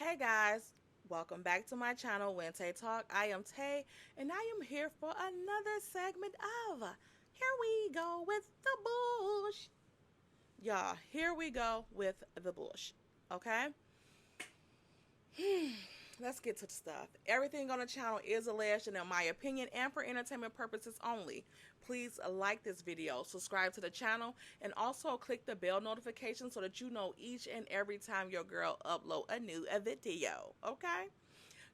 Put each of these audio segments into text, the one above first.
Hey guys, welcome back to my channel, WHENTAYTALK. I am Tay, and I am here for another segment of Here We Go with the Bush. Y'all, here we go with the bush. Okay? Let's get to the stuff. Everything on the channel is alleged and in my opinion and for entertainment purposes only. Please like this video, subscribe to the channel, and also click the bell notification so that you know each and every time your girl upload a new video. Okay?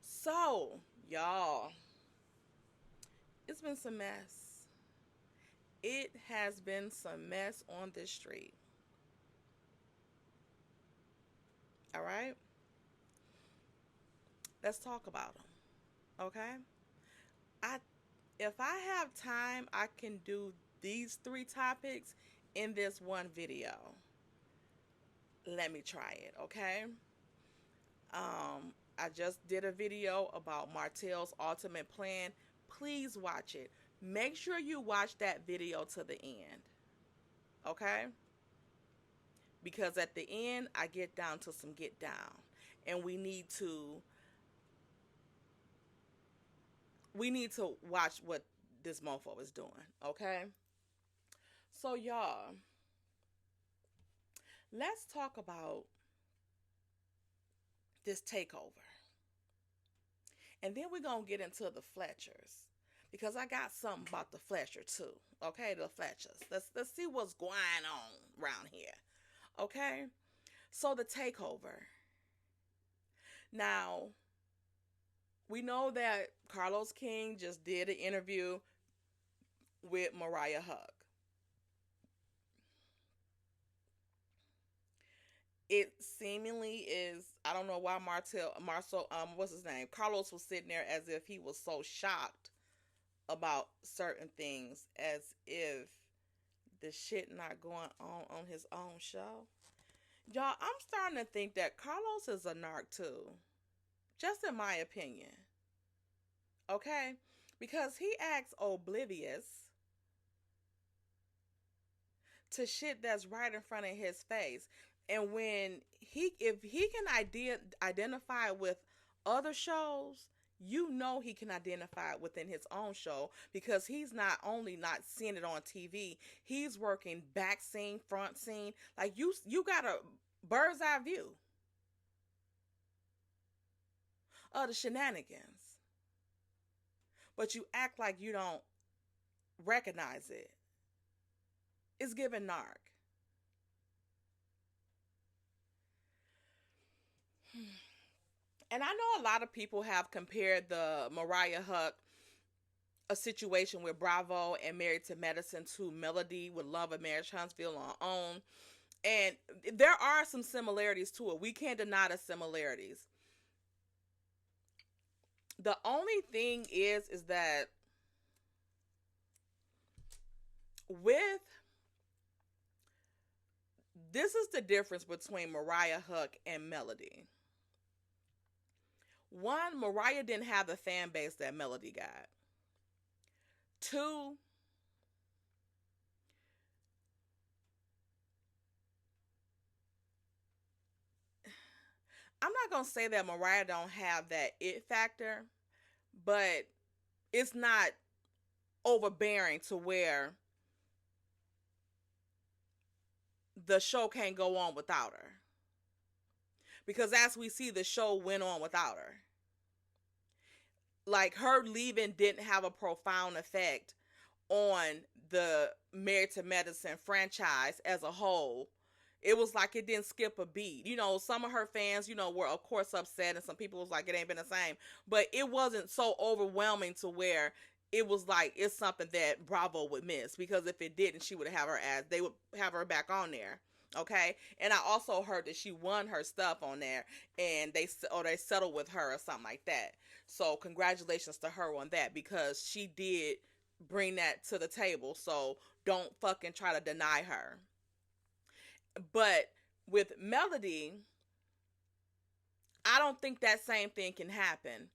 So, y'all, it's been some mess. It has been some mess on this street. All right? Let's talk about them. Okay? I if I have time, I can do these three topics in this one video. Let me try it, okay? I just did a video about Martell's ultimate plan. Please watch it. Make sure you watch that video to the end, okay? Because at the end, I get down to some get down, and we need to watch what this mofo is doing, okay? So y'all, let's talk about this takeover. And then we're going to get into the Fletchers. Because I got something about the Fletcher too. Okay, the Fletchers. Let's see what's going on around here. Okay? So the takeover. Now, we know that Carlos King just did an interview with Mariah Huq. It seemingly is, I don't know why what's his name? Carlos was sitting there as if he was so shocked about certain things, as if the shit not going on his own show. Y'all, I'm starting to think that Carlos is a narc too. Just in my opinion. Okay? Because he acts oblivious to shit that's right in front of his face. And if he can identify with other shows, you know he can identify it within his own show, because he's not only not seeing it on TV, he's working back scene, front scene. Like you got a bird's eye view of the shenanigans, but you act like you don't recognize it. It's giving narc. And I know a lot of people have compared the Mariah Huq, a situation with Bravo and Married to Medicine, to Melody with Love of Marriage Huntsville on OWN. And there are some similarities to it. We can't deny the similarities. The only thing is that with this is the difference between Mariah Huq and Melody. One, Mariah didn't have the fan base that Melody got. Two, I'm not going to say that Mariah don't have that it factor, but it's not overbearing to where the show can't go on without her. Because as we see, the show went on without her. Like, her leaving didn't have a profound effect on the Married to Medicine franchise as a whole. It was like it didn't skip a beat. You know, some of her fans, were of course upset, and some people was like, it ain't been the same. But it wasn't so overwhelming to where it was like it's something that Bravo would miss. Because if it didn't, they would have her back on there. Okay, and I also heard that she won her stuff on there, and they settled with her or something like that. So congratulations to her on that, because she did bring that to the table. So don't fucking try to deny her. But with Melody, I don't think that same thing can happen.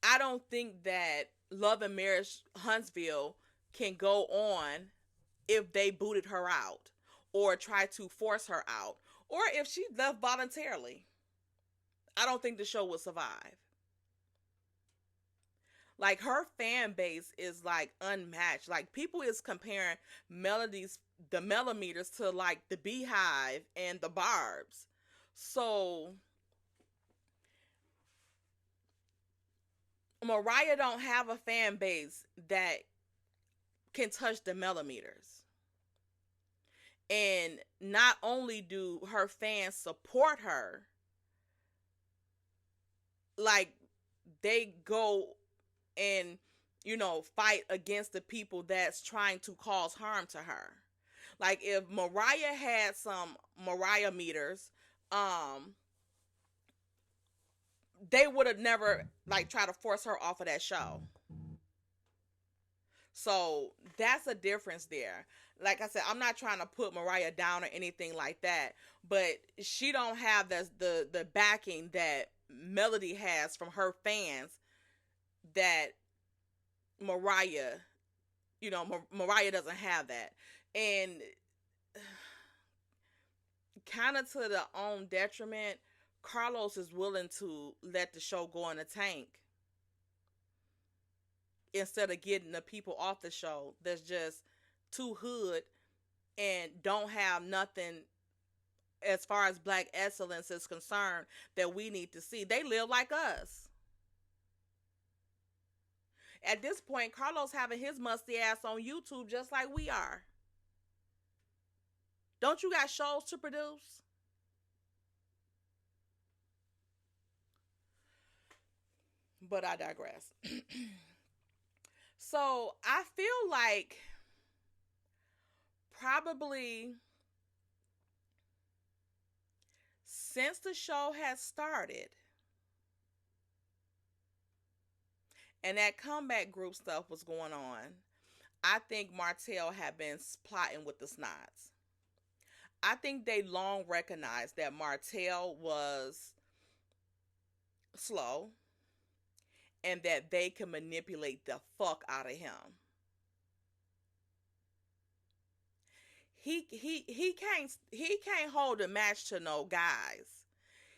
I don't think that Love and Marriage Huntsville can go on if they booted her out or try to force her out, or if she left voluntarily. I don't think the show would survive. Like, her fan base is like unmatched. Like, people is comparing Melody's the millimeters to like the Beehive and the Barbs. So Mariah don't have a fan base that can touch the millimeters. And not only do her fans support her, like, they go and, you know, fight against the people that's trying to cause harm to her. Like, if Mariah had some Mariah meters, they would have never like tried to force her off of that show. So that's a difference there. Like I said, I'm not trying to put Mariah down or anything like that, but she don't have the backing that Melody has from her fans that Mariah, you know, Mariah doesn't have that. And kind of to their own detriment, Carlos is willing to let the show go in the tank instead of getting the people off the show that's just too hood and don't have nothing as far as black excellence is concerned that we need to see. They live like us. At this point, Carlos having his musty ass on YouTube just like we are. Don't you got shows to produce? But I digress. So I feel like probably since the show has started and that comeback group stuff was going on, I think Martell had been plotting with the Snots. I think they long recognized that Martell was slow and that they can manipulate the fuck out of him. He can't hold a match to no guys.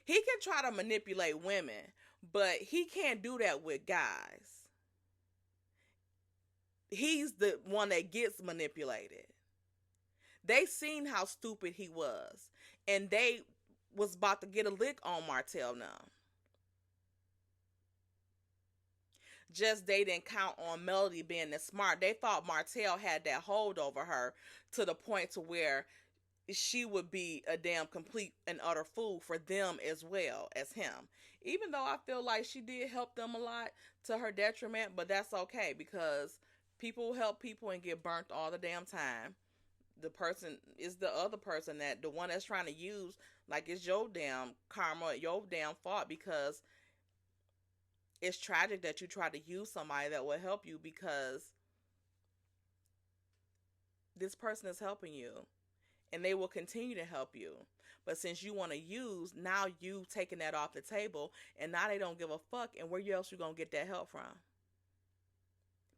He can try to manipulate women, but he can't do that with guys. He's the one that gets manipulated. They seen how stupid he was, and they was about to get a lick on Martell now. Just they didn't count on Melody being that smart. They thought Martell had that hold over her to the point to where she would be a damn complete and utter fool for them as well as him. Even though I feel like she did help them a lot to her detriment, but that's okay because people help people and get burnt all the damn time. The person is the other person, that the one that's trying to use, like, it's your damn karma, your damn fault, because it's tragic that you try to use somebody that will help you, because this person is helping you and they will continue to help you. But since you want to use, now you taking that off the table, and now they don't give a fuck, and where else you going to get that help from?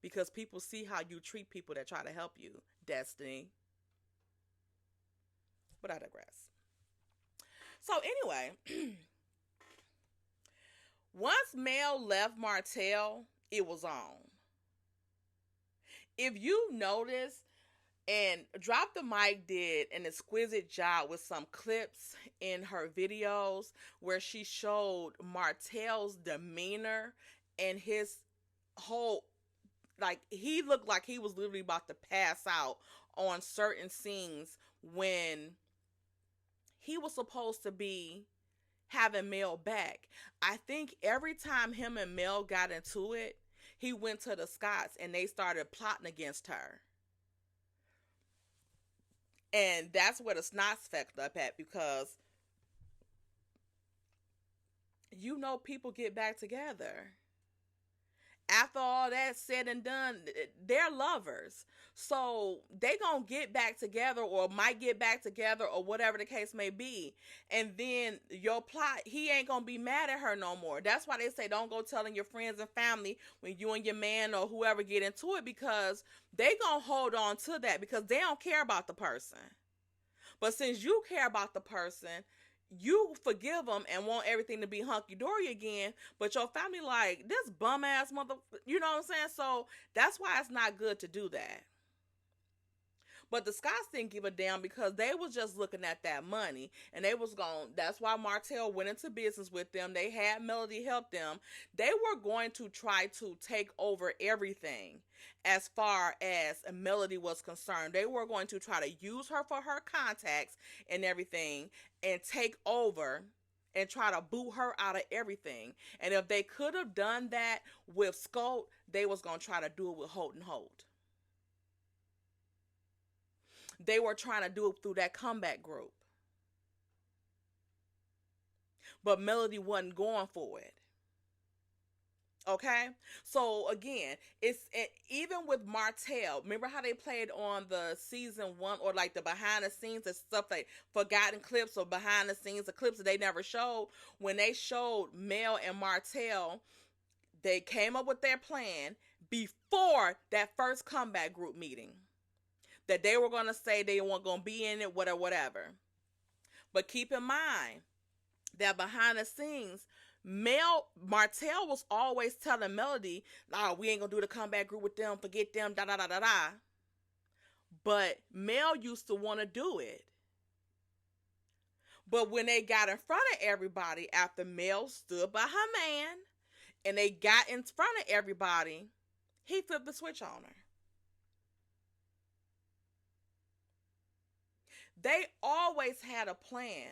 Because people see how you treat people that try to help you, Destiny. But I digress. So anyway, once Mel left Martell, it was on. If you notice, and Drop the Mic did an exquisite job with some clips in her videos where she showed Martell's demeanor and his whole, like, he looked like he was literally about to pass out on certain scenes when he was supposed to be having Mel back. I think every time him and Mel got into it, he went to the Scots and they started plotting against her. And that's where the Snots fucked up at, because you know people get back together. After all that's said and done, they're lovers. So they gonna get back together, or might get back together, or whatever the case may be. And then your plot, he ain't gonna be mad at her no more. That's why they say don't go telling your friends and family when you and your man or whoever get into it, because they gonna hold on to that because they don't care about the person. But since you care about the person, you forgive them and want everything to be hunky-dory again, but your family like, this bum-ass mother, you know what I'm saying? So that's why it's not good to do that. But the Scots didn't give a damn because they was just looking at that money and they was going. That's why Martell went into business with them. They had Melody help them. They were going to try to take over everything as far as Melody was concerned. They were going to try to use her for her contacts and everything and take over and try to boot her out of everything. And if they could have done that with Scout, they was going to try to do it with Holt and Holt. They were trying to do it through that comeback group. But Melody wasn't going for it. Okay? So again, even with Martell, remember how they played on the season 1 or like the behind the scenes and stuff, like forgotten clips or behind the scenes, the clips that they never showed. When they showed Mel and Martell, they came up with their plan before that first comeback group meeting. That they were going to say they weren't going to be in it, whatever. But keep in mind that behind the scenes, Martell was always telling Melody, "Nah, we ain't going to do the comeback group with them, forget them, da da da da da." But Mel used to want to do it. But when they got in front of everybody, after Mel stood by her man, and they got in front of everybody, he flipped the switch on her. They always had a plan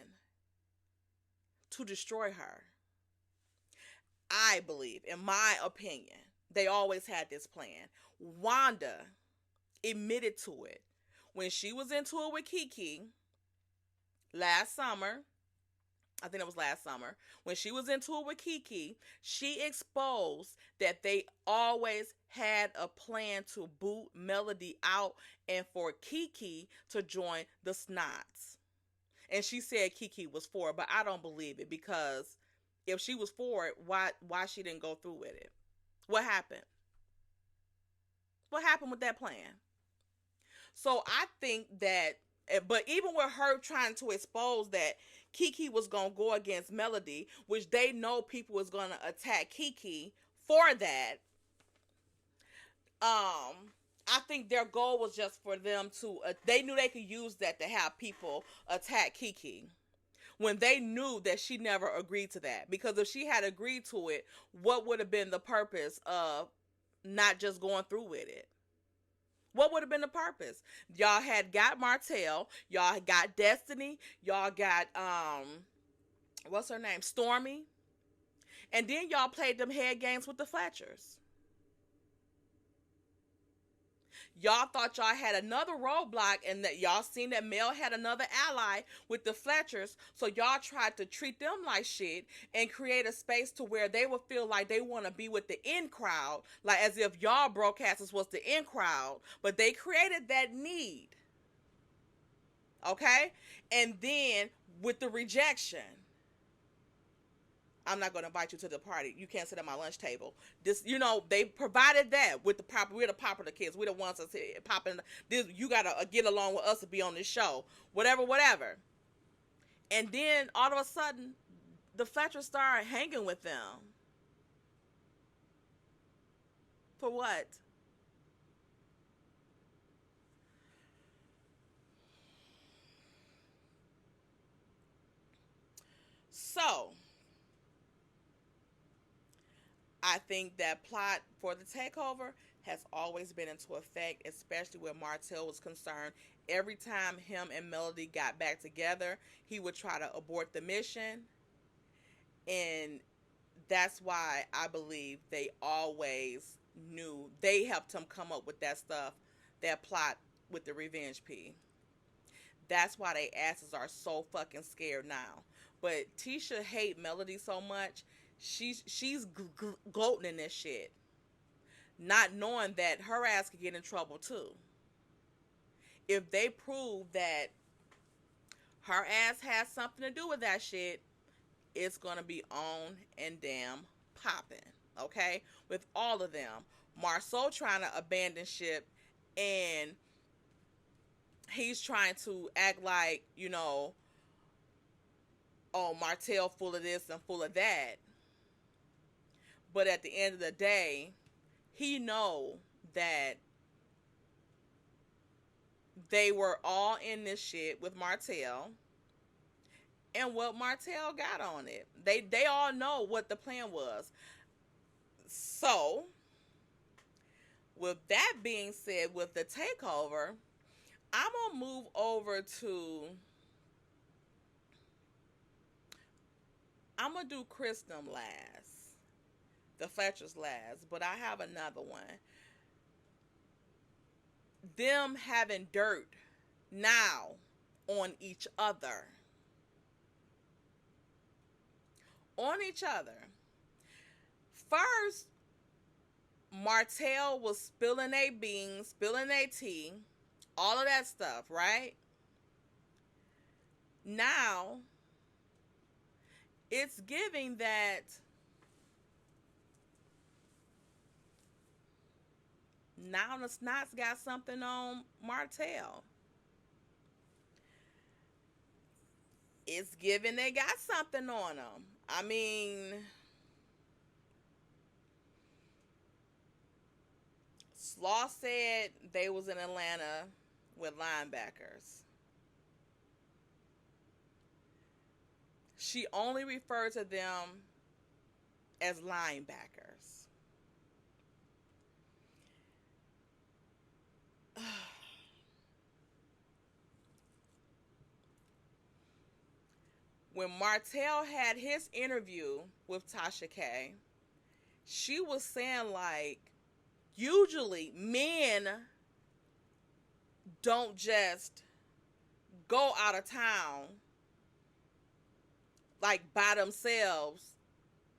to destroy her. I believe, in my opinion, they always had this plan. Wanda admitted to it when she was into it with Kiki last summer. I think it was last summer. When she was into it with Kiki, she exposed that they always had a plan to boot Melody out and for Kiki to join the Snots. And she said Kiki was for it, but I don't believe it, because if she was for it, why she didn't go through with it? What happened? What happened with that plan? So I think that, but even with her trying to expose that Kiki was going to go against Melody, which they know people was going to attack Kiki for that, I think their goal was just for them to, they knew they could use that to have people attack Kiki when they knew that she never agreed to that. Because if she had agreed to it, what would have been the purpose of not just going through with it? What would have been the purpose? Y'all had got Martell, y'all got Destiny, y'all got, what's her name? Stormy. And then y'all played them head games with the Fletchers. Y'all thought y'all had another roadblock, and that y'all seen that Mel had another ally with the Fletchers, so y'all tried to treat them like shit and create a space to where they would feel like they want to be with the in crowd, like as if y'all broadcasters was the in crowd, but they created that need. Okay? And then with the rejection, I'm not going to invite you to the party. You can't sit at my lunch table. This, they provided that with the proper. We're the popular kids. We're the ones that's popping. This, you got to get along with us to be on this show. Whatever. And then all of a sudden, the Fletchers started hanging with them. For what? So, I think that plot for the takeover has always been into effect, especially where Martell was concerned. Every time him and Melody got back together, he would try to abort the mission. And that's why I believe they always knew. They helped him come up with that stuff, that plot with the revenge P. That's why they asses are so fucking scared now. But Tisha hate Melody so much. She's gloating in this shit, not knowing that her ass could get in trouble too. If they prove that her ass has something to do with that shit, it's gonna be on and damn popping. Okay, with all of them. Marceau trying to abandon ship, and he's trying to act like, oh, Martell full of this and full of that. But at the end of the day, he know that they were all in this shit with Martell and what Martell got on it. They all know what the plan was. So, with that being said, with the takeover, I'm going to move over to, I'm going to do Kristen last, the Fletchers last, but I have another one. Them having dirt now on each other. On each other. First, Martell was spilling their beans, spilling their tea, all of that stuff, right? Now, it's giving that now the Snots got something on Martell. It's giving they got something on them. I mean, Slaw said they was in Atlanta with linebackers. She only referred to them as linebackers. When Martell had his interview with Tasha K, she was saying, like, usually men don't just go out of town like by themselves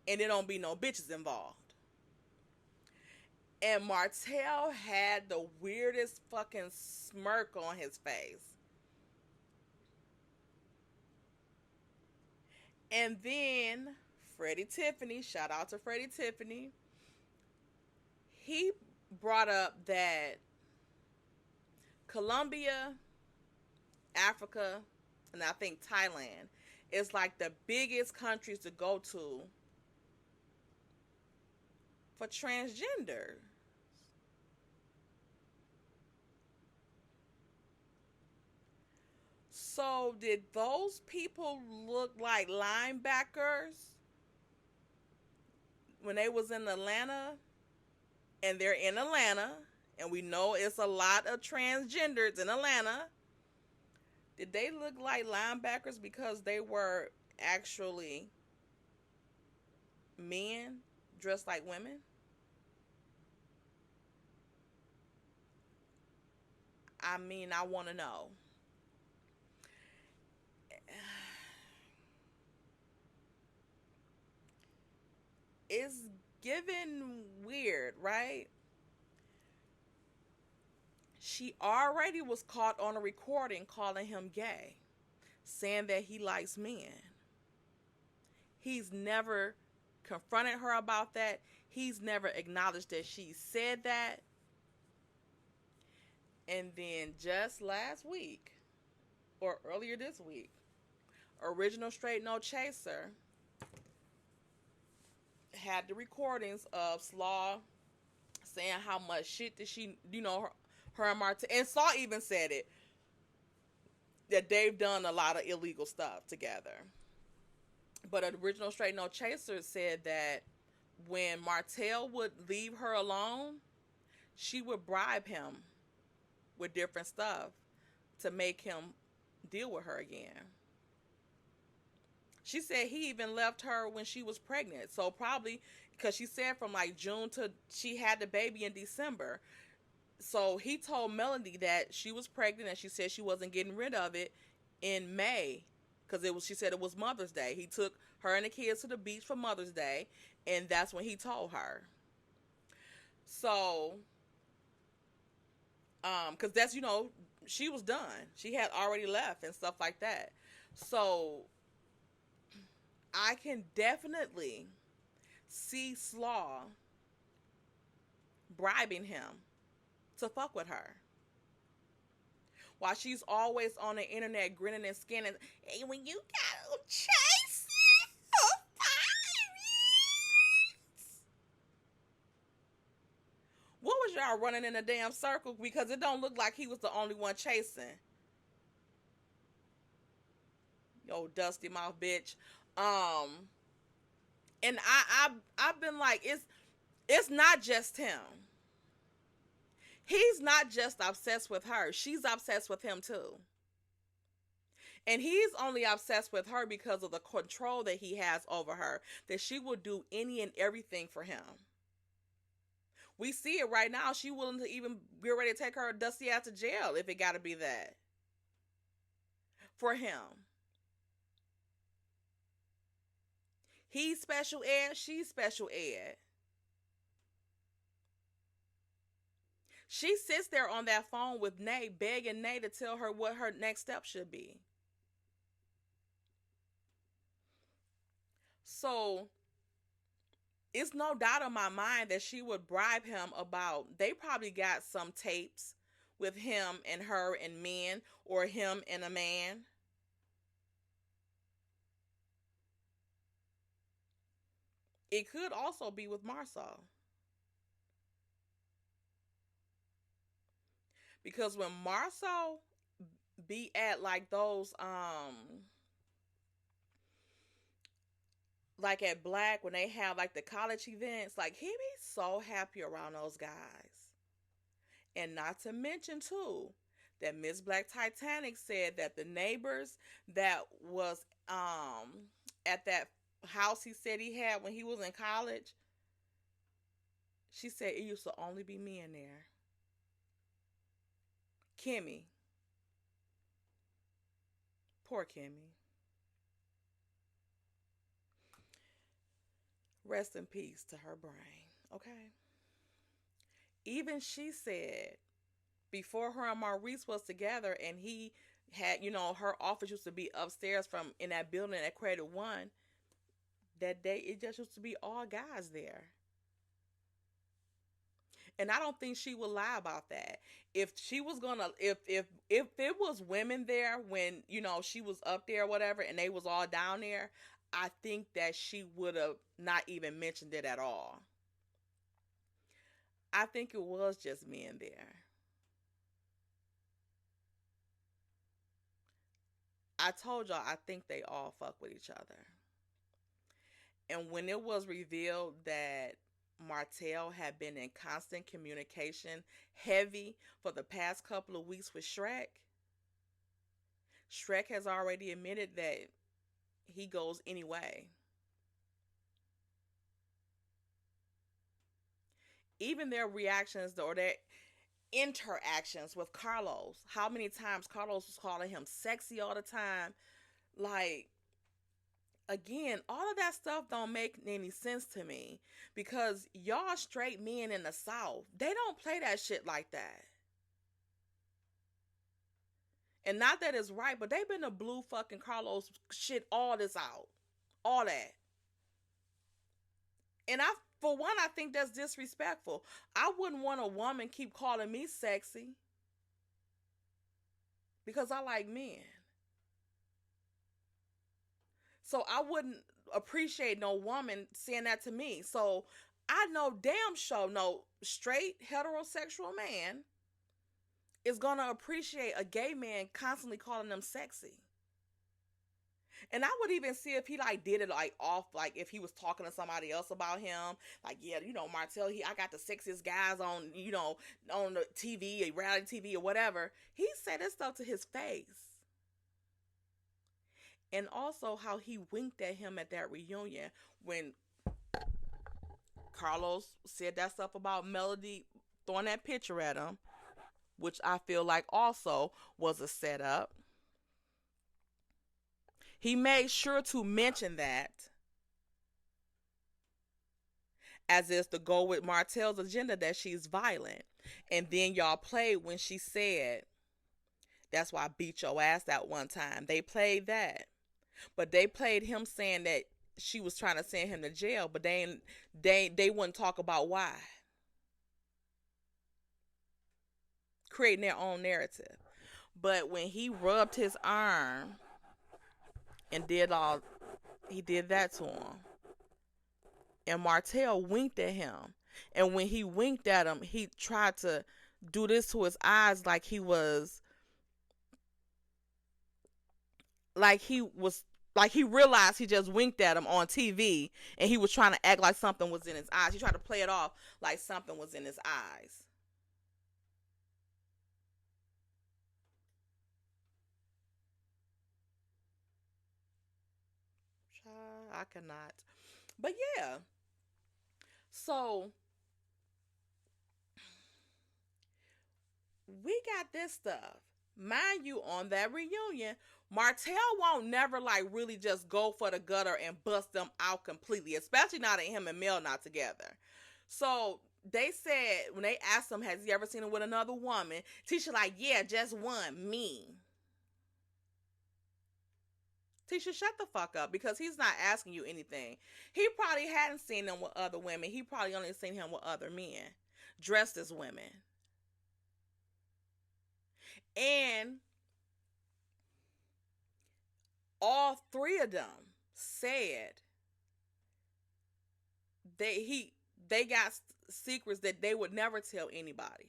and there don't be no bitches involved. And Martell had the weirdest fucking smirk on his face. And then Freddie Tiffany, shout out to Freddie Tiffany, he brought up that Colombia, Africa, and I think Thailand is like the biggest countries to go to for transgender. So did those people look like linebackers when they was in Atlanta? And they're in Atlanta, and we know it's a lot of transgenders in Atlanta. Did they look like linebackers because they were actually men dressed like women? I mean, I want to know. It's given weird, right? She already was caught on a recording calling him gay, saying that he likes men. He's never confronted her about that. He's never acknowledged that she said that. And then just last week, or earlier this week, Original Straight No Chaser had the recordings of Slaw saying how much shit that she, her and Martell, and Slaw even said it, that they've done a lot of illegal stuff together. But Original Straight No Chaser said that when Martell would leave her alone, she would bribe him with different stuff to make him deal with her again. She said he even left her when she was pregnant. So probably because she said from like June to she had the baby in December. So he told Melody that she was pregnant and she said she wasn't getting rid of it in May because she said it was Mother's Day. He took her and the kids to the beach for Mother's Day, and that's when he told her. So, because that's, she was done. She had already left and stuff like that. So I can definitely see Slaw bribing him to fuck with her. While she's always on the internet grinning and skinning. Hey, when you got Chase y'all running in a damn circle because it don't look like he was the only one chasing. Yo, dusty mouth bitch. Um, and I've been like, it's not just him. He's not just obsessed with her. She's obsessed with him too. And he's only obsessed with her because of the control that he has over her. That she will do any and everything for him. We see it right now. She willing to even be ready to take her dusty ass to jail if it got to be that. For him. He's special ed. She's special ed. She sits there on that phone with Nate, begging Nate to tell her what her next step should be. So, it's no doubt in my mind that she would bribe him about, they probably got some tapes with him and her and men, or him and a man. It could also be with Marcel. Because when Marcel be at like those like at Black, when they have like the college events, like he be so happy around those guys. And not to mention too that Miss Black Titanic said that the neighbors that was at that house he said he had when he was in college, she said it used to only be me in there. Kimmy. Poor Kimmy. Rest in peace to her brain, okay? Even she said, before her and Maurice was together and he had, her office used to be upstairs from in that building at Credit One, that day it just used to be all guys there. And I don't think she would lie about that. If she was gonna, if it was women there when, she was up there or whatever and they was all down there, I think that she would have not even mentioned it at all. I think it was just men there. I told y'all, I think they all fuck with each other. And when it was revealed that Martell had been in constant communication, heavy, for the past couple of weeks with Shrek has already admitted that he goes anyway. Even their reactions or their interactions with Carlos, how many times Carlos was calling him sexy all the time, like, again, all of that stuff don't make any sense to me, because y'all straight men in the South, they don't play that shit like that. And not that it's right, but they've been the blue fucking Carlos shit all this out. All that. And for one, I think that's disrespectful. I wouldn't want a woman keep calling me sexy because I like men. So I wouldn't appreciate no woman saying that to me. So I know damn sure no straight heterosexual man is going to appreciate a gay man constantly calling them sexy. And I would even see if he like did it like off, like if he was talking to somebody else about him, like, yeah, Martell, I got the sexiest guys on, on the TV, reality TV or whatever. He said that stuff to his face. And also how he winked at him at that reunion when Carlos said that stuff about Melody throwing that picture at him, which I feel like also was a setup. He made sure to mention that as is to go with Martell's agenda that she's violent. And then y'all played when she said, that's why I beat your ass that one time. They played that. But they played him saying that she was trying to send him to jail, but they wouldn't talk about why. Creating their own narrative. But when he rubbed his arm and he did that to him, and Martell winked at him, And when he winked at him, he tried to do this to his eyes like he was like he realized he just winked at him on TV and he was trying to act like something was in his eyes. He tried to play it off like something was in his eyes. I cannot. But yeah. So we got this stuff. Mind you, on that reunion, Martell won't never like really just go for the gutter and bust them out completely, especially now that him and Mel not together. So they said when they asked him, has he ever seen him with another woman? Tisha like, yeah, just one, me. Tisha, shut the fuck up because he's not asking you anything. He probably hadn't seen him with other women. He probably only seen him with other men dressed as women. And all three of them said they got secrets that they would never tell anybody.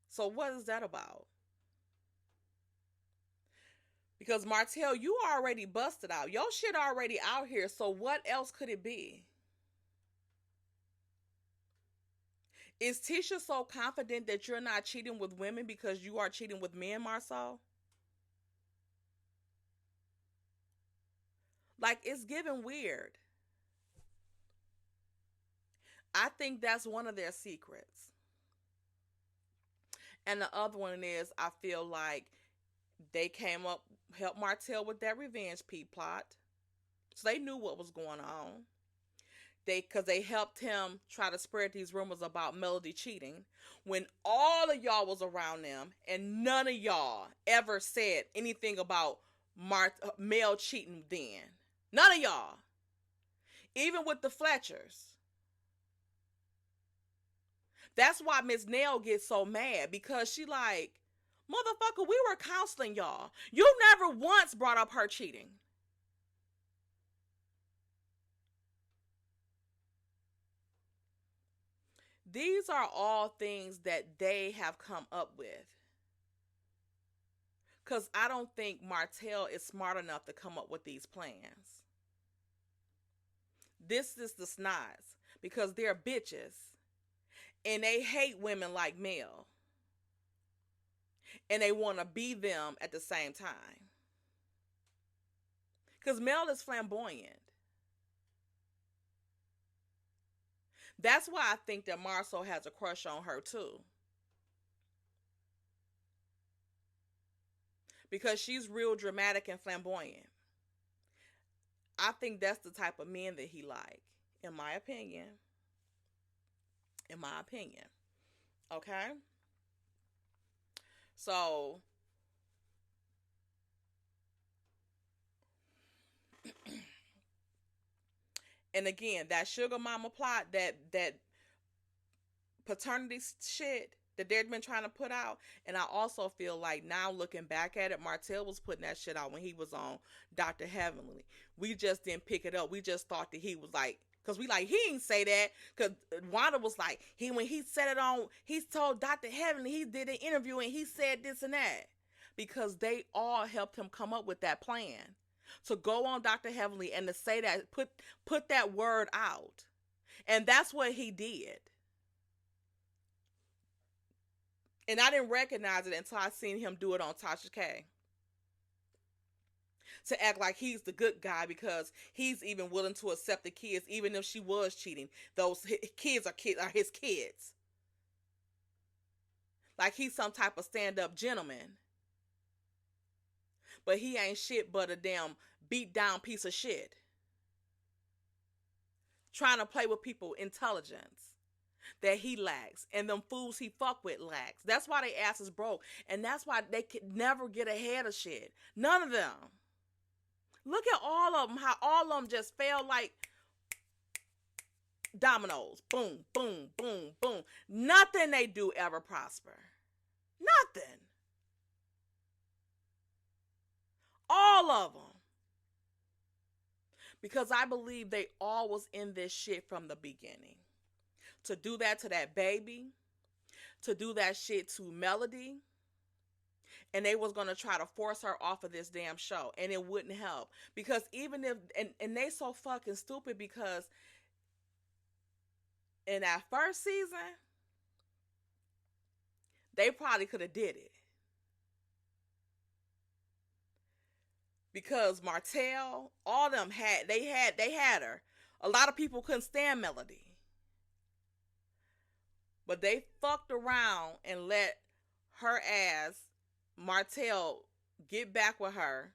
So what is that about? Because Martell, you already busted out. Your shit already out here. So what else could it be? Is Tisha so confident that you're not cheating with women because you are cheating with men, Marcel? Like, it's giving weird. I think that's one of their secrets. And the other one is, I feel like they came up, helped Martell with that revenge plot. So they knew what was going on. Because they helped him try to spread these rumors about Melody cheating when all of y'all was around them and none of y'all ever said anything about Mel cheating then. None of y'all. Even with the Fletchers. That's why Miss Nell gets so mad because she like, motherfucker, we were counseling y'all. You never once brought up her cheating. These are all things that they have come up with. Because I don't think Martell is smart enough to come up with these plans. This is the snots because they're bitches. And they hate women like Mel. And they want to be them at the same time. Because Mel is flamboyant. That's why I think that Marcel has a crush on her too. Because she's real dramatic and flamboyant. I think that's the type of men that he like, in my opinion. In my opinion. Okay? So and again, that sugar mama plot, that paternity shit that they've been trying to put out. And I also feel like now looking back at it, Martell was putting that shit out when he was on Dr. Heavenly. We just didn't pick it up. We just thought that he was like, because we like, he didn't say that. Because Wanda was like, when he said it on, he told Dr. Heavenly, he did an interview and he said this and that. Because they all helped him come up with that plan. To go on Dr. Heavenly and to say that, put that word out. And that's what he did. And I didn't recognize it until I seen him do it on Tasha K. To act like he's the good guy because he's even willing to accept the kids, even if she was cheating. Those kids are his kids. Like he's some type of stand-up gentleman. But he ain't shit but a damn beat down piece of shit. Trying to play with people's intelligence that he lacks. And them fools he fuck with lacks. That's why they ass is broke. And that's why they could never get ahead of shit. None of them. Look at all of them. How all of them just fell like dominoes. Boom, boom, boom, boom. Nothing they do ever prosper. Nothing. All of them. Because I believe they all was in this shit from the beginning. To do that to that baby, to do that shit to Melody, and they was gonna try to force her off of this damn show, and it wouldn't help. Because even if, and they so fucking stupid, because in that first season, they probably could have did it. Because Martell, all of them had her. A lot of people couldn't stand Melody. But they fucked around and let her ass, Martell, get back with her,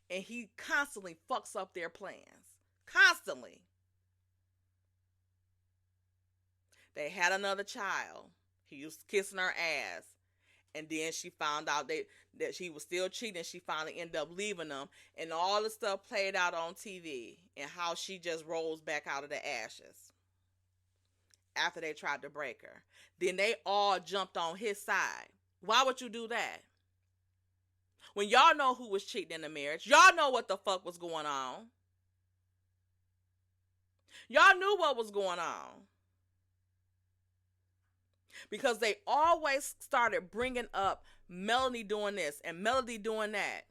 and he constantly fucks up their plans. Constantly. They had another child. He was kissing her ass. And then she found out that she was still cheating. She finally ended up leaving them. And all the stuff played out on TV. And how she just rose back out of the ashes. After they tried to break her. Then they all jumped on his side. Why would you do that? When y'all know who was cheating in the marriage. Y'all know what the fuck was going on. Y'all knew what was going on. Because they always started bringing up Melody doing this and Melody doing that.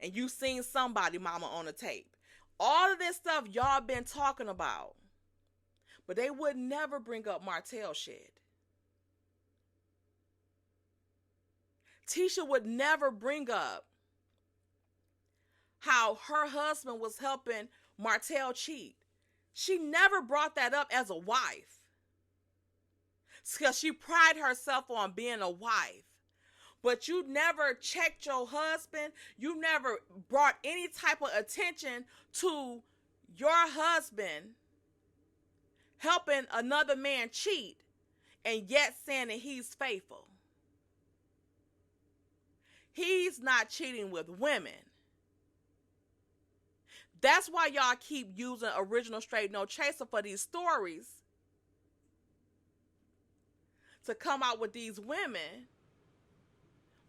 And you seen somebody, mama, on the tape. All of this stuff y'all been talking about. But they would never bring up Martell shit. Tisha would never bring up how her husband was helping Martell cheat. She never brought that up as a wife. Because she prided herself on being a wife. But you never checked your husband. You never brought any type of attention to your husband helping another man cheat and yet saying that he's faithful. He's not cheating with women. That's why y'all keep using Original Straight No Chaser for these stories. To come out with these women.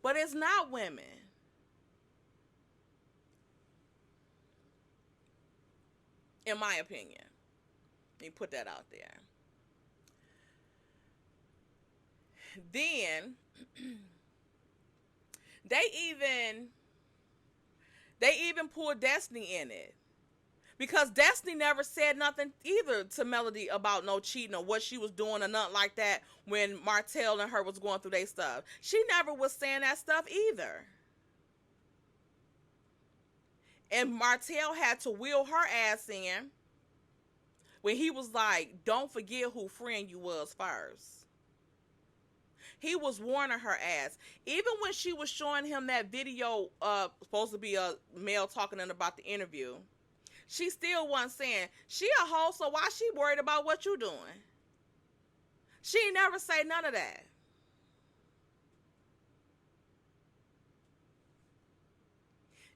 But it's not women. In my opinion. Let me put that out there. Then they even pulled Destiny in it. Because Destiny never said nothing either to Melody about no cheating or what she was doing or nothing like that when Martell and her was going through their stuff. She never was saying that stuff either. And Martell had to wheel her ass in when he was like, don't forget who friend you was first. He was warning her ass. Even when she was showing him that video, supposed to be a male talking about the interview, she still wasn't saying, she a hoe, so why she worried about what you doing? She ain't never say none of that.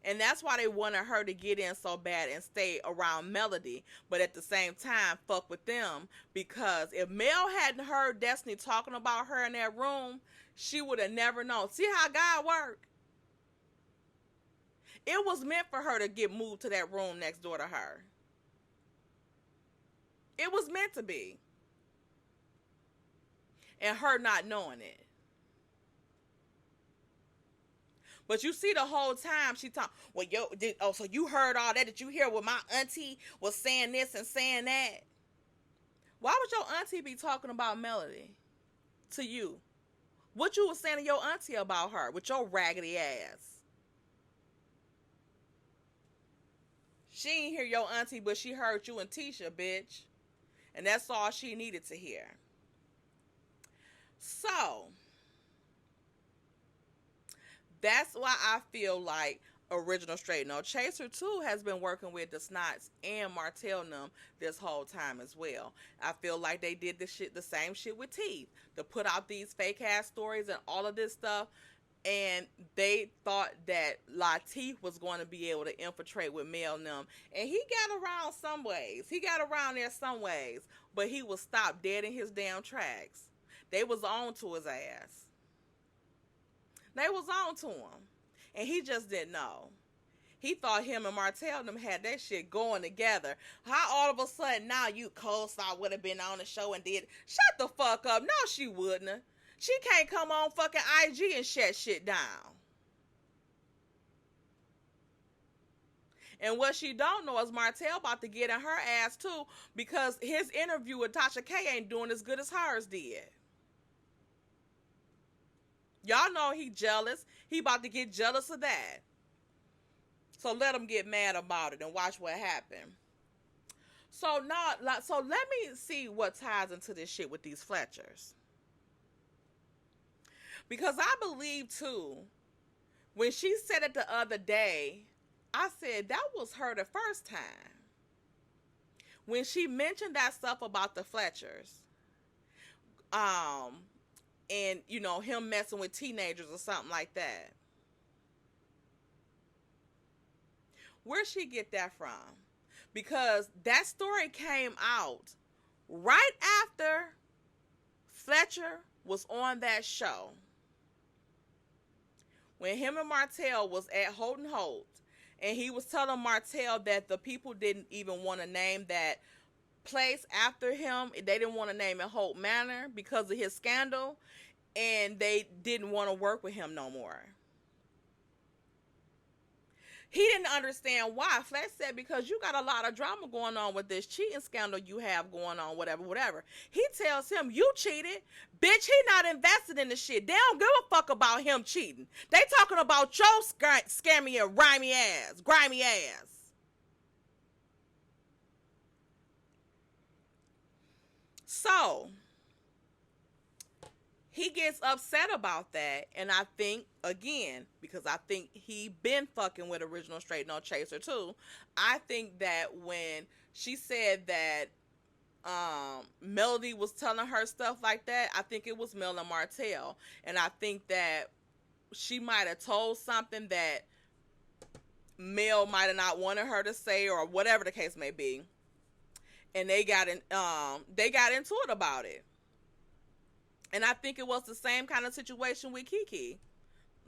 And that's why they wanted her to get in so bad and stay around Melody. But at the same time, fuck with them. Because if Mel hadn't heard Destiny talking about her in that room, she would have never known. See how God work? It was meant for her to get moved to that room next door to her. It was meant to be. And her not knowing it. But you see the whole time she talk, well, so you heard all that? Did you hear what my auntie was saying this and saying that? Why would your auntie be talking about Melody to you? What you was saying to your auntie about her with your raggedy ass? She ain't hear your auntie, but she heard you and Tisha, bitch. And that's all she needed to hear. So, that's why I feel like Original Straight No Chaser too has been working with the Snots and Martell and them this whole time as well. I feel like they did the same shit with Teeth. To put out these fake ass stories and all of this stuff. And they thought that Latif was going to be able to infiltrate with Mel and them. And he got around some ways. He got around there some ways. But he was stopped dead in his damn tracks. They was on to his ass. They was on to him. And he just didn't know. He thought him and Martell them had that shit going together. How all of a sudden now you co-star would have been on the show and did? Shut the fuck up. No, she wouldn't. She can't come on fucking IG and shut shit down. And what she don't know is Martell about to get in her ass too, because his interview with Tasha K ain't doing as good as hers did. Y'all know he jealous. He about to get jealous of that. So let him get mad about it and watch what happened. So let me see what ties into this shit with these Fletchers. Because I believe too, when she said it the other day, I said that was her the first time. When she mentioned that stuff about the Fletchers, and you know, him messing with teenagers or something like that. Where'd she get that from? Because that story came out right after Fletcher was on that show. When him and Martell was at Holden Holt, and he was telling Martell that the people didn't even want to name that place after him. They didn't want to name it Holt Manor because of his scandal, and they didn't want to work with him no more. He didn't understand why. Fletch said, because you got a lot of drama going on with this cheating scandal you have going on, whatever. He tells him, you cheated. Bitch, he not invested in the shit. They don't give a fuck about him cheating. They talking about your scammy and grimy ass. So, he gets upset about that, and I think, again, because I think he been fucking with Original Straight No Chaser too, I think that when she said that Melody was telling her stuff like that, I think it was Mel and Martell, and I think that she might have told something that Mel might have not wanted her to say, or whatever the case may be, and they got into it about it. And I think it was the same kind of situation with Kiki.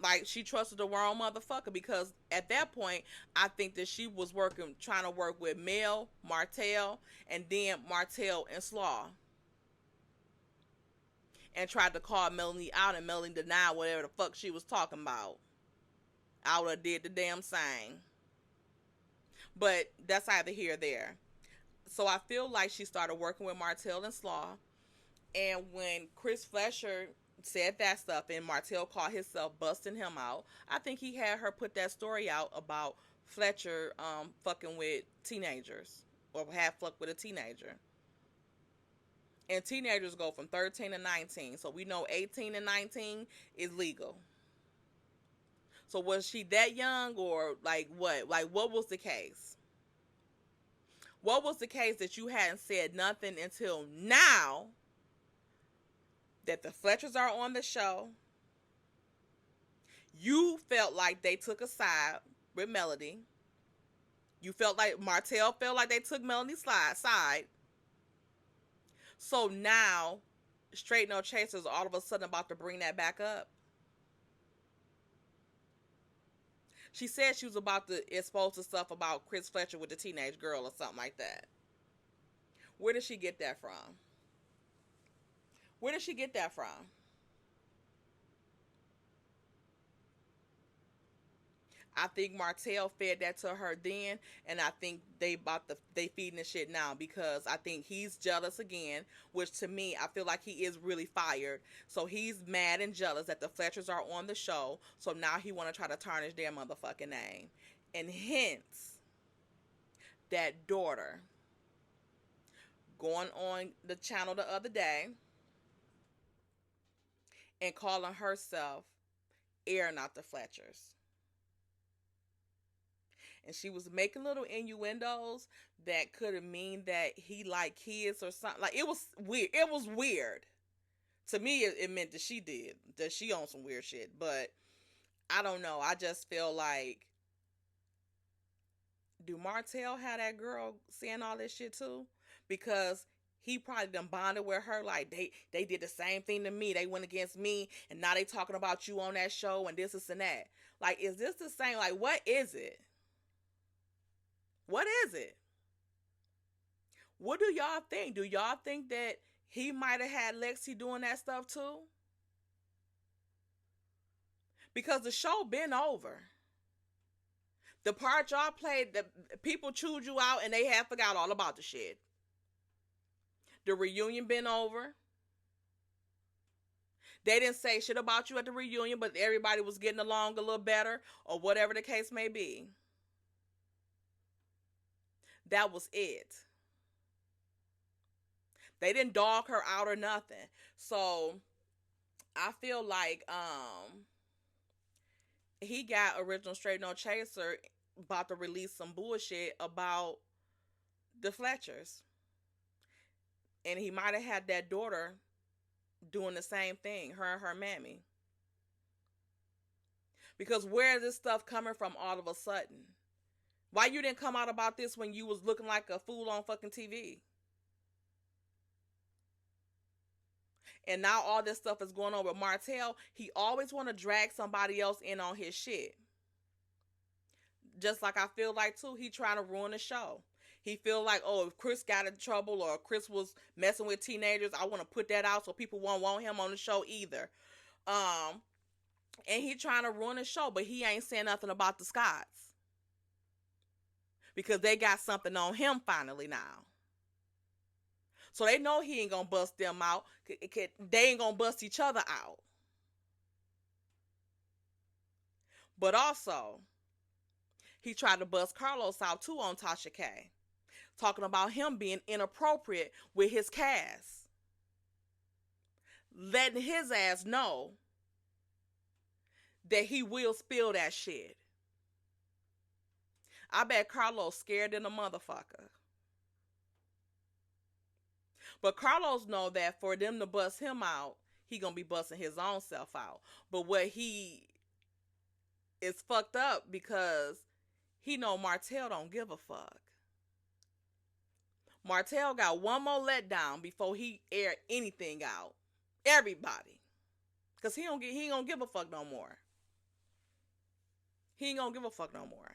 Like, she trusted the wrong motherfucker, because at that point, I think that she was trying to work with Mel, Martell, and then Martell and Slaw. And tried to call Melanie out, and Melanie denied whatever the fuck she was talking about. I would have did the damn same. But that's either here or there. So I feel like she started working with Martell and Slaw. And when Chris Fletcher said that stuff and Martell called himself busting him out, I think he had her put that story out about Fletcher fucking with teenagers, or had fucked with a teenager. And teenagers go from 13 to 19. So we know 18 and 19 is legal. So was she that young, or like what? Like, what was the case? What was the case that you hadn't said nothing until now that the Fletchers are on the show? You felt like they took a side with Melody. You felt like Martell felt like they took Melody's side. So now, Straight No Chasers all of a sudden about to bring that back up. She said she was about to expose the stuff about Chris Fletcher with the teenage girl or something like that. Where did she get that from? Where did she get that from? I think Martell fed that to her then, and I think they feeding the shit now, because I think he's jealous again, which to me, I feel like he is really fired. So he's mad and jealous that the Fletchers are on the show, so now he want to try to tarnish their motherfucking name. And hence, that daughter going on the channel the other day and calling herself Air Not the Fletchers. And she was making little innuendos that could have mean that he liked kids or something. Like, it was weird. It was weird. To me, it meant that she on some weird shit. But I don't know. I just feel like, do Martell have that girl saying all this shit too? Because he probably done bonded with her. Like, they did the same thing to me. They went against me, and now they talking about you on that show and this and that. Like, is this the same? Like, what is it? What is it? What do y'all think? Do y'all think that he might have had Lexi doing that stuff too? Because the show been over. The part y'all played, the people chewed you out and they have forgot all about the shit. The reunion been over. They didn't say shit about you at the reunion, but everybody was getting along a little better or whatever the case may be. That was it. They didn't dog her out or nothing. So I feel like he got original Straight No Chaser about to release some bullshit about the Fletchers. And he might have had that daughter doing the same thing, her and her mammy. Because where is this stuff coming from all of a sudden? Why you didn't come out about this when you was looking like a fool on fucking TV? And now all this stuff is going on with Martell. He always want to drag somebody else in on his shit. Just like I feel like too, he trying to ruin the show. He feel like, oh, if Chris got in trouble or Chris was messing with teenagers, I want to put that out so people won't want him on the show either. And he trying to ruin the show, but he ain't saying nothing about the Scotts. Because they got something on him finally now. So they know he ain't going to bust them out. They ain't going to bust each other out. But also, he tried to bust Carlos out too on Tasha K. Talking about him being inappropriate with his cast. Letting his ass know that he will spill that shit. I bet Carlos scared than a motherfucker. But Carlos know that for them to bust him out, he gonna be busting his own self out. But what he is fucked up because he know Martell don't give a fuck. Martell got one more letdown before he air anything out. Everybody. Because he ain't gonna give a fuck no more. He ain't gonna give a fuck no more.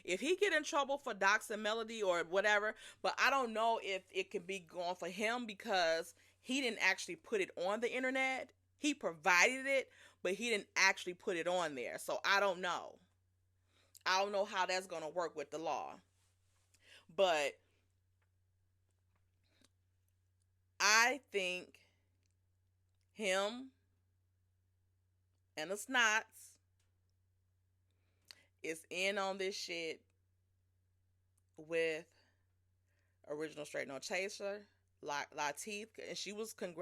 If he get in trouble for doxing Melody or whatever, but I don't know if it can be going for him because he didn't actually put it on the internet. He provided it, but he didn't actually put it on there. So I don't know. I don't know how that's going to work with the law. But I think him and the Snots is in on this shit with original Straight No Chaser, Lateef, and she was talking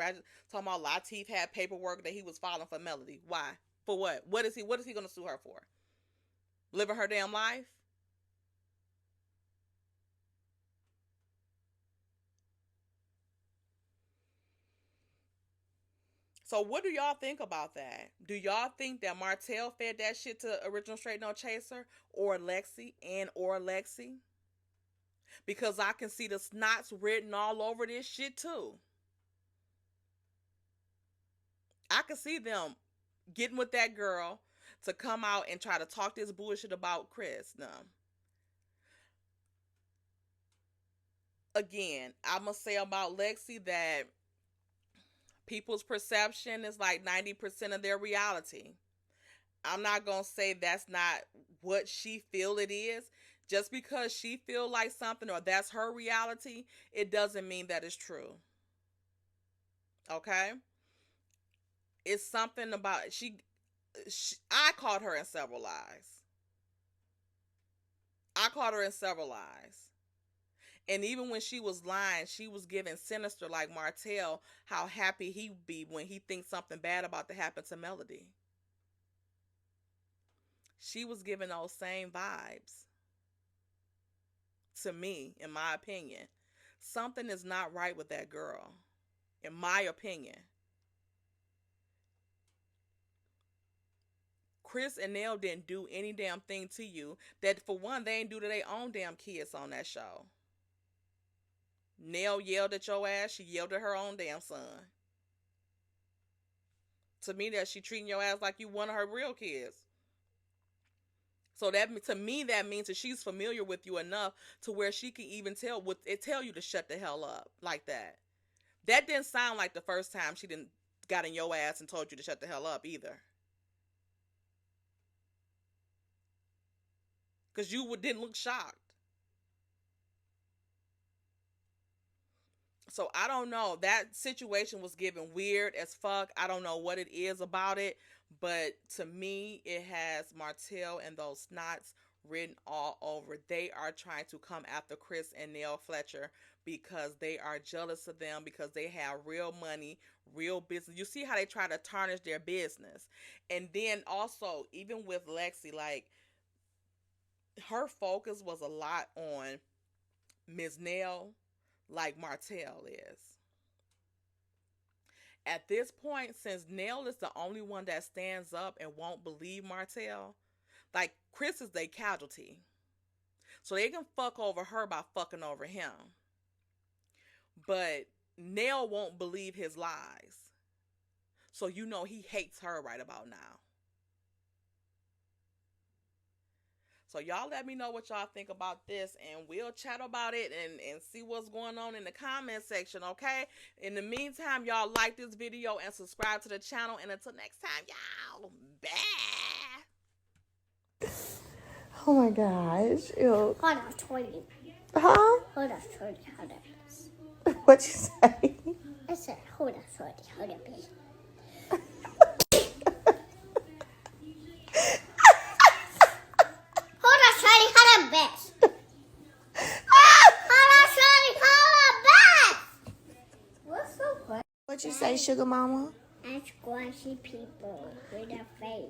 about Lateef had paperwork that he was filing for Melody. Why? For what? What is he gonna sue her for? Living her damn life? So what do y'all think about that? Do y'all think that Martell fed that shit to original Straight No Chaser or Lexi? Because I can see the Snots written all over this shit too. I can see them getting with that girl to come out and try to talk this bullshit about Chris. No. Again, I must say about Lexi that people's perception is like 90% of their reality. I'm not going to say that's not what she feel it is. Just because she feel like something or that's her reality, it doesn't mean that it's true. Okay? It's something about I caught her in several lies. And even when she was lying, she was giving sinister like Martell how happy he'd be when he thinks something bad about to happen to Melody. She was giving those same vibes to me, in my opinion. Something is not right with that girl, in my opinion. Chris and Nell didn't do any damn thing to you. That for one, they ain't do to their own damn kids on that show. Nell yelled at your ass. She yelled at her own damn son. To me, that she treating your ass like you one of her real kids. So that, to me, that means that she's familiar with you enough to where she can even tell you to shut the hell up like that. That didn't sound like the first time she didn't got in your ass and told you to shut the hell up either. Because you didn't look shocked. So I don't know. That situation was given weird as fuck. I don't know what it is about it. But to me, it has Martell and those snots written all over. They are trying to come after Chris and Neil Fletcher because they are jealous of them, because they have real money, real business. You see how they try to tarnish their business. And then also, even with Lexi, like, her focus was a lot on Ms. Nell, like Martell is. At this point, since Nell is the only one that stands up and won't believe Martell, like, Chris is their casualty. So they can fuck over her by fucking over him. But Nell won't believe his lies. So you know he hates her right about now. So y'all let me know what y'all think about this, and we'll chat about it and see what's going on in the comment section, okay? In the meantime, y'all like this video and subscribe to the channel. And until next time, y'all, bye. Oh my gosh. Ew. Hold on, 20. Huh? Hold on, 20. Hold on. What'd you say? I said, hold on, 20. Hold on, please. Hold on, Shorty, hold on, best. Hold on, Shorty, hold on, best. What's so funny? What'd you say, sugar mama? And squashy people with a face.